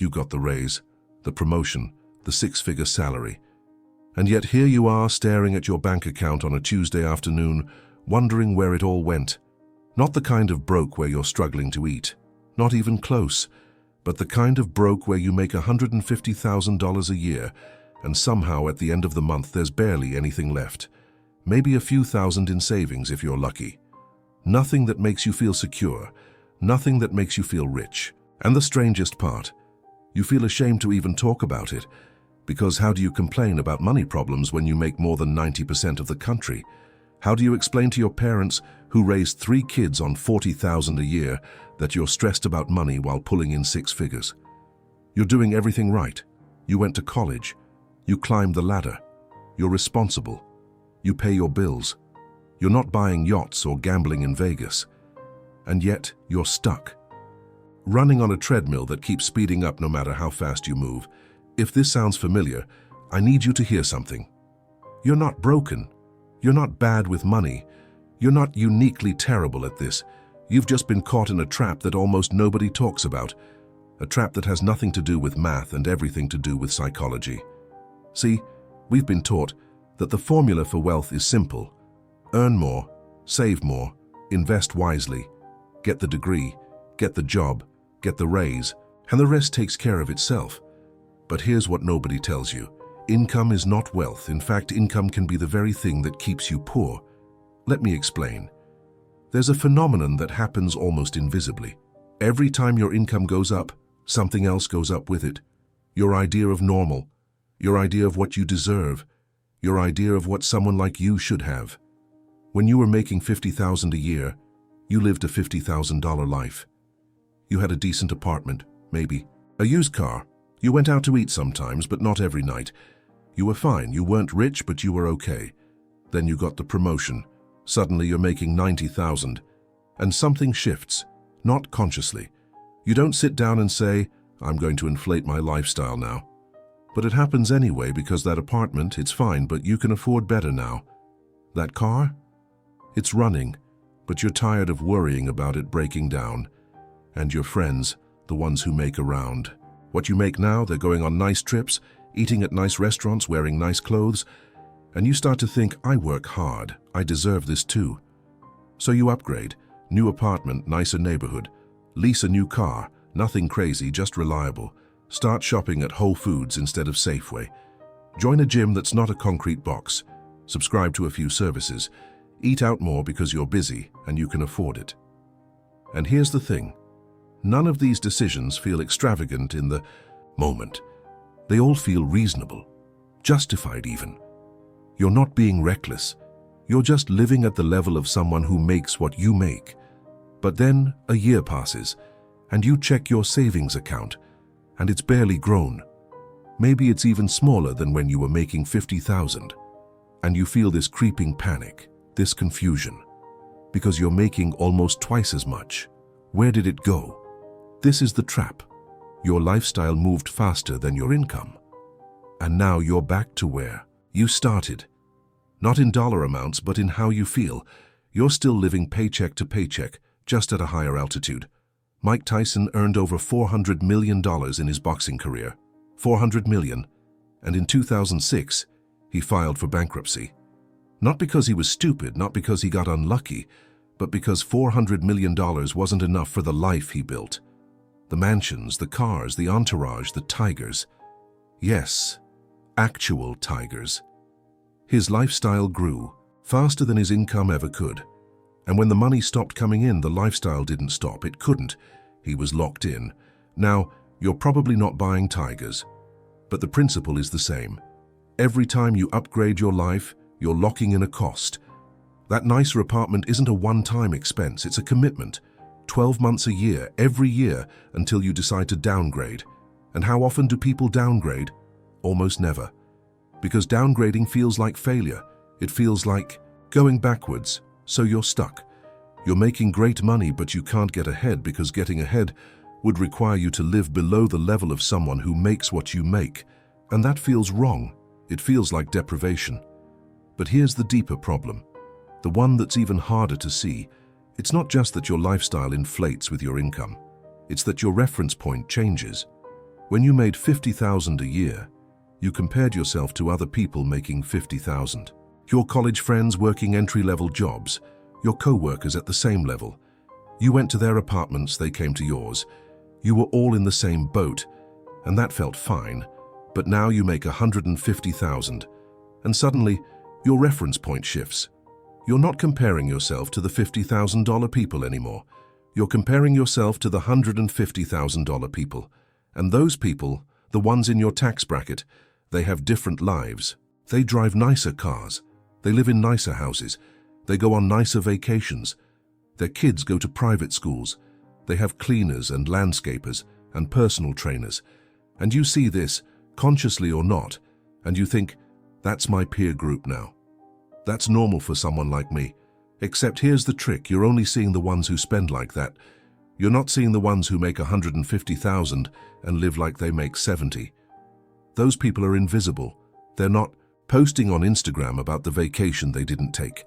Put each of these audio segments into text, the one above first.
You got the raise, the promotion, the six-figure salary. And yet here you are staring at your bank account on a Tuesday afternoon, wondering where it all went. Not the kind of broke where you're struggling to eat, not even close, but the kind of broke where you make $150,000 a year, and somehow at the end of the month there's barely anything left. Maybe a few thousand in savings if you're lucky. Nothing that makes you feel secure, nothing that makes you feel rich. And the strangest part, you feel ashamed to even talk about it, because how do you complain about money problems when you make more than 90% of the country? How do you explain to your parents, who raised 3 kids on $40,000 a year, that you're stressed about money while pulling in 6 figures? You're doing everything right. You went to college. You climbed the ladder. You're responsible. You pay your bills. You're not buying yachts or gambling in Vegas. And yet, you're stuck. Running on a treadmill that keeps speeding up no matter how fast you move. If this sounds familiar, I need you to hear something. You're not broken. You're not bad with money. You're not uniquely terrible at this. You've just been caught in a trap that almost nobody talks about. A trap that has nothing to do with math and everything to do with psychology. See, we've been taught that the formula for wealth is simple. Earn more, save more, invest wisely, get the degree, get the job, get the raise, and the rest takes care of itself. But here's what nobody tells you. Income is not wealth. In fact, income can be the very thing that keeps you poor. Let me explain. There's a phenomenon that happens almost invisibly. Every time your income goes up, something else goes up with it. Your idea of normal, your idea of what you deserve, your idea of what someone like you should have. When you were making $50,000 a year, you lived a $50,000 life. You had a decent apartment, maybe. A used car. You went out to eat sometimes, but not every night. You were fine. You weren't rich, but you were okay. Then you got the promotion. Suddenly you're making $90,000. And something shifts, not consciously. You don't sit down and say, I'm going to inflate my lifestyle now. But it happens anyway because that apartment, it's fine, but you can afford better now. That car? It's running, but you're tired of worrying about it breaking down. And your friends, the ones who make around. What you make now, they're going on nice trips, eating at nice restaurants, wearing nice clothes. And you start to think, I work hard, I deserve this too. So you upgrade, new apartment, nicer neighborhood, lease a new car, nothing crazy, just reliable. Start shopping at Whole Foods instead of Safeway. Join a gym that's not a concrete box. Subscribe to a few services. Eat out more because you're busy and you can afford it. And here's the thing. None of these decisions feel extravagant in the moment. They all feel reasonable, justified even. You're not being reckless. You're just living at the level of someone who makes what you make. But then a year passes, and you check your savings account, and it's barely grown. Maybe it's even smaller than when you were making $50,000. And you feel this creeping panic, this confusion, because you're making almost twice as much. Where did it go? This is the trap. Your lifestyle moved faster than your income. And now you're back to where you started. Not in dollar amounts, but in how you feel. You're still living paycheck to paycheck, just at a higher altitude. Mike Tyson earned over $400 million in his boxing career. $400 million. And in 2006, he filed for bankruptcy. Not because he was stupid, not because he got unlucky, but because $400 million wasn't enough for the life he built. The mansions, the cars, the entourage, the tigers. Yes, actual tigers. His lifestyle grew faster than his income ever could. And when the money stopped coming in, the lifestyle didn't stop. It couldn't. He was locked in. Now, you're probably not buying tigers, but the principle is the same. Every time you upgrade your life, you're locking in a cost. That nicer apartment isn't a one-time expense, it's a commitment. 12 months a year, every year, until you decide to downgrade. And how often do people downgrade? Almost never. Because downgrading feels like failure. It feels like going backwards, so you're stuck. You're making great money, but you can't get ahead because getting ahead would require you to live below the level of someone who makes what you make. And that feels wrong. It feels like deprivation. But here's the deeper problem. The one that's even harder to see. It's not just that your lifestyle inflates with your income. It's that your reference point changes. When you made 50,000 a year, you compared yourself to other people making 50,000. Your college friends working entry-level jobs, your co-workers at the same level. You went to their apartments, they came to yours. You were all in the same boat, and that felt fine. But now you make 150,000, and suddenly your reference point shifts. You're not comparing yourself to the $50,000 people anymore. You're comparing yourself to the $150,000 people. And those people, the ones in your tax bracket, they have different lives. They drive nicer cars. They live in nicer houses. They go on nicer vacations. Their kids go to private schools. They have cleaners and landscapers and personal trainers. And you see this, consciously or not, and you think, that's my peer group now. That's normal for someone like me. Except here's the trick, you're only seeing the ones who spend like that. You're not seeing the ones who make 150,000 and live like they make 70. Those people are invisible. They're not posting on Instagram about the vacation they didn't take.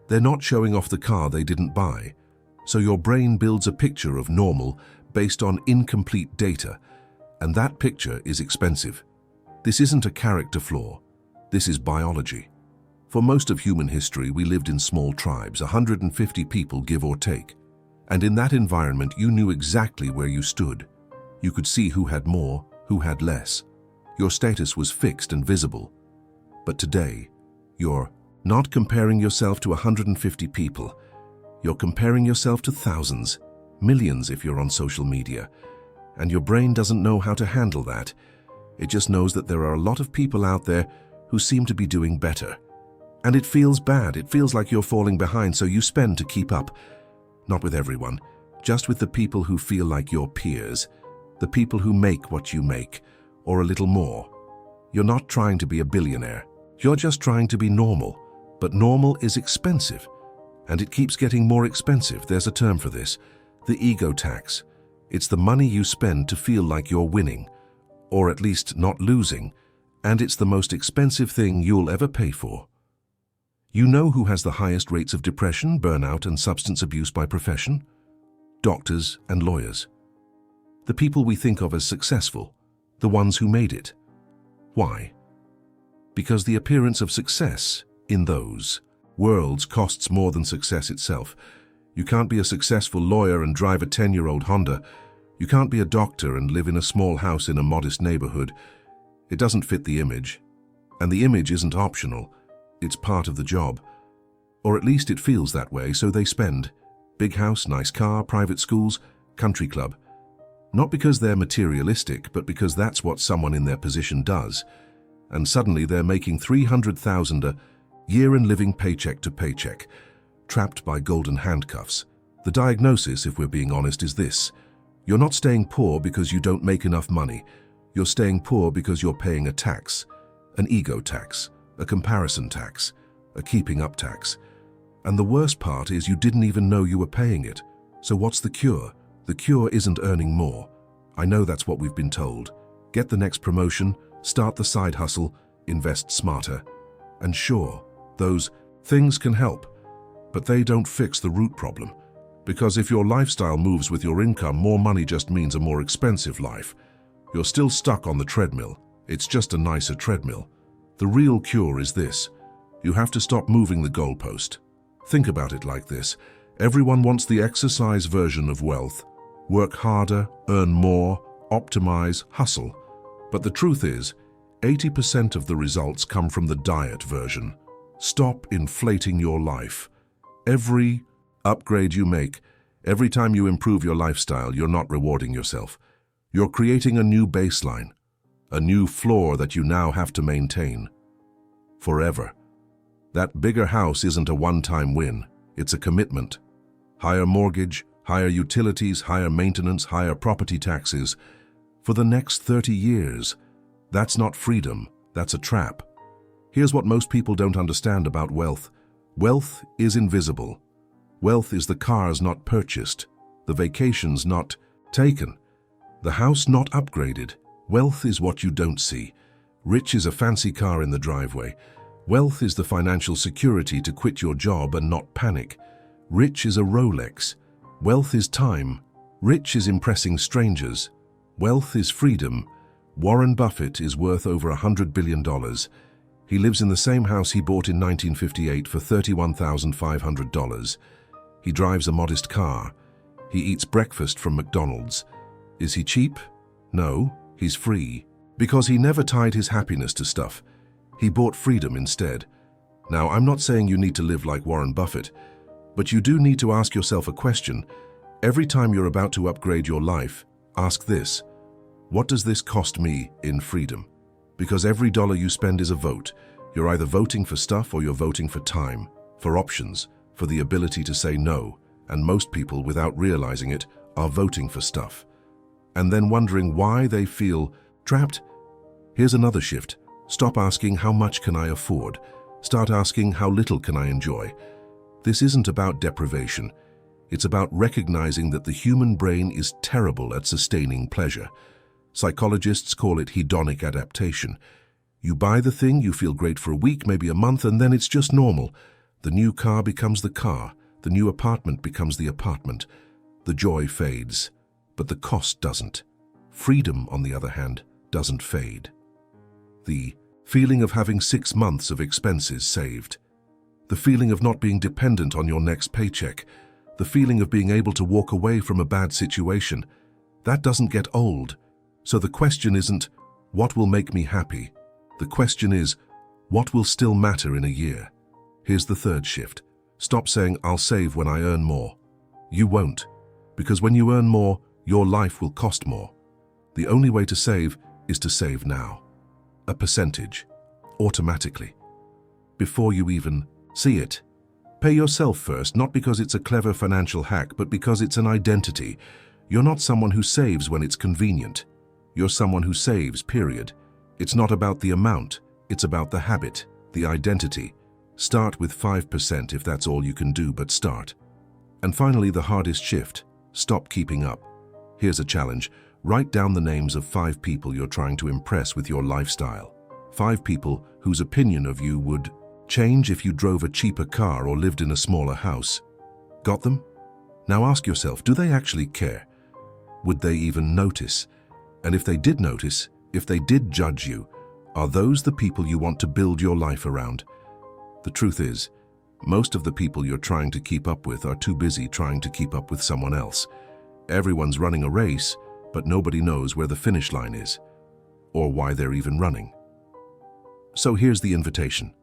They're not showing off the car they didn't buy. So your brain builds a picture of normal based on incomplete data, and that picture is expensive. This isn't a character flaw. This is biology. For most of human history, we lived in small tribes, 150 people give or take. And in that environment, you knew exactly where you stood. You could see who had more, who had less. Your status was fixed and visible. But today, you're not comparing yourself to 150 people. You're comparing yourself to thousands, millions if you're on social media. And your brain doesn't know how to handle that. It just knows that there are a lot of people out there who seem to be doing better. And it feels bad. It feels like you're falling behind, so you spend to keep up. Not with everyone, just with the people who feel like your peers, the people who make what you make, or a little more. You're not trying to be a billionaire. You're just trying to be normal. But normal is expensive, and it keeps getting more expensive. There's a term for this, the ego tax. It's the money you spend to feel like you're winning, or at least not losing, and it's the most expensive thing you'll ever pay for. You know who has the highest rates of depression, burnout, and substance abuse by profession? Doctors and lawyers. The people we think of as successful, the ones who made it. Why? Because the appearance of success in those worlds costs more than success itself. You can't be a successful lawyer and drive a 10-year-old Honda. You can't be a doctor and live in a small house in a modest neighborhood. It doesn't fit the image. And the image isn't optional. It's part of the job. Or at least it feels that way, so they spend. Big house, nice car, private schools, country club. Not because they're materialistic, but because that's what someone in their position does. And suddenly they're making 300,000 a year and living paycheck to paycheck, trapped by golden handcuffs. The diagnosis, if we're being honest, is this. You're not staying poor because you don't make enough money. You're staying poor because you're paying a tax, an ego tax, a comparison tax, a keeping up tax. And the worst part is you didn't even know you were paying it. So what's the cure? The cure isn't earning more. I know that's what we've been told. Get the next promotion, start the side hustle, invest smarter. And sure, those things can help, but they don't fix the root problem. Because if your lifestyle moves with your income, more money just means a more expensive life. You're still stuck on the treadmill. It's just a nicer treadmill. The real cure is this. You have to stop moving the goalpost. Think about it like this. Everyone wants the exercise version of wealth. Work harder, earn more, optimize, hustle. But the truth is, 80% of the results come from the diet version. Stop inflating your life. Every upgrade you make, every time you improve your lifestyle, you're not rewarding yourself. You're creating a new baseline, a new floor that you now have to maintain. Forever. That bigger house isn't a one-time win. It's a commitment. Higher mortgage, higher utilities, higher maintenance, higher property taxes. For the next 30 years. That's not freedom. That's a trap. Here's what most people don't understand about wealth. Wealth is invisible. Wealth is the cars not purchased, the vacations not taken, the house not upgraded. Wealth is what you don't see. Rich is a fancy car in the driveway. Wealth is the financial security to quit your job and not panic. Rich is a Rolex. Wealth is time. Rich is impressing strangers. Wealth is freedom. Warren Buffett is worth over $100 billion. He lives in the same house he bought in 1958 for $31,500. He drives a modest car. He eats breakfast from McDonald's. Is he cheap? No, he's free. Because he never tied his happiness to stuff. He bought freedom instead. Now, I'm not saying you need to live like Warren Buffett, but you do need to ask yourself a question. Every time you're about to upgrade your life, ask this: what does this cost me in freedom? Because every dollar you spend is a vote. You're either voting for stuff or you're voting for time, for options, for the ability to say no. And most people, without realizing it, are voting for stuff. And then wondering why they feel trapped. Here's another shift. Stop asking how much can I afford. Start asking how little can I enjoy. This isn't about deprivation. It's about recognizing that the human brain is terrible at sustaining pleasure. Psychologists call it hedonic adaptation. You buy the thing, you feel great for a week, maybe a month, and then it's just normal. The new car becomes the car. The new apartment becomes the apartment. The joy fades, but the cost doesn't. Freedom, on the other hand, doesn't fade. The feeling of having 6 months of expenses saved. The feeling of not being dependent on your next paycheck. The feeling of being able to walk away from a bad situation. That doesn't get old. So the question isn't, what will make me happy? The question is, what will still matter in a year? Here's the third shift. Stop saying, I'll save when I earn more. You won't, because when you earn more, your life will cost more. The only way to save is to save now. A percentage, automatically, before you even see it. Pay yourself first, not because it's a clever financial hack, but because it's an identity. You're not someone who saves when it's convenient. You're someone who saves, period. It's not about the amount, it's about the habit, the identity. Start with 5% if that's all you can do, but start. And finally, the hardest shift. Stop keeping up. Here's a challenge. Write down the names of 5 people you're trying to impress with your lifestyle. 5 people whose opinion of you would change if you drove a cheaper car or lived in a smaller house. Got them? Now ask yourself, do they actually care? Would they even notice? And if they did notice, if they did judge you, are those the people you want to build your life around? The truth is, most of the people you're trying to keep up with are too busy trying to keep up with someone else. Everyone's running a race, but nobody knows where the finish line is, or why they're even running. So here's the invitation.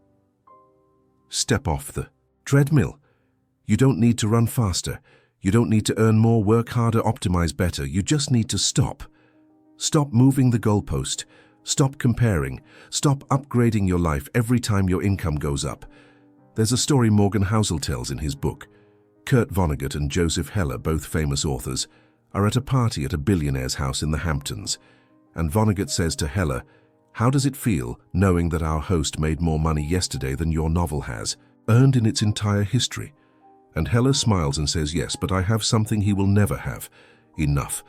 Step off the treadmill. You don't need to run faster. You don't need to earn more, work harder, optimize better. You just need to stop. Stop moving the goalpost. Stop comparing. Stop upgrading your life every time your income goes up. There's a story Morgan Housel tells in his book. Kurt Vonnegut and Joseph Heller, both famous authors, are at a party at a billionaire's house in the Hamptons. And Vonnegut says to Heller, "How does it feel knowing that our host made more money yesterday than your novel has, earned in its entire history?" And Heller smiles and says, "Yes, but I have something he will never have. Enough."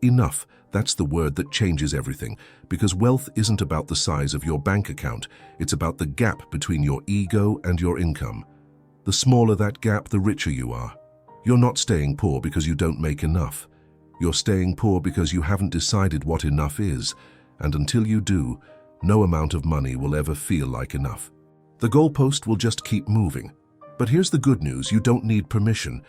Enough, that's the word that changes everything, because wealth isn't about the size of your bank account, it's about the gap between your ego and your income. The smaller that gap, the richer you are. You're not staying poor because you don't make enough. You're staying poor because you haven't decided what enough is, and until you do, no amount of money will ever feel like enough. The goalpost will just keep moving. But here's the good news, you don't need permission.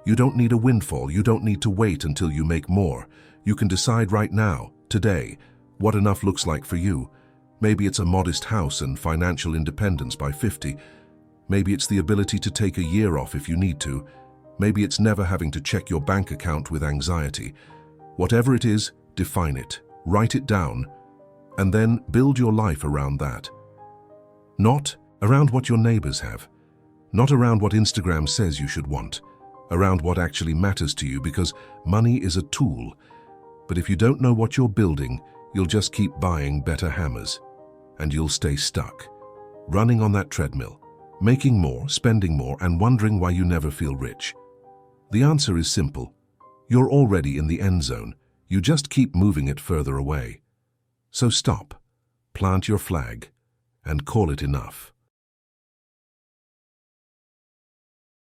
You don't need a windfall, you don't need to wait until you make more. You can decide right now, today, what enough looks like for you. Maybe it's a modest house and financial independence by 50. Maybe it's the ability to take a year off if you need to. Maybe it's never having to check your bank account with anxiety. Whatever it is, define it, write it down, and then build your life around that. Not around what your neighbors have. Not around what Instagram says you should want. Around what actually matters to you, because money is a tool. But if you don't know what you're building, you'll just keep buying better hammers. And you'll stay stuck, running on that treadmill, making more, spending more, and wondering why you never feel rich. The answer is simple. You're already in the end zone. You just keep moving it further away. So stop, plant your flag, and call it enough.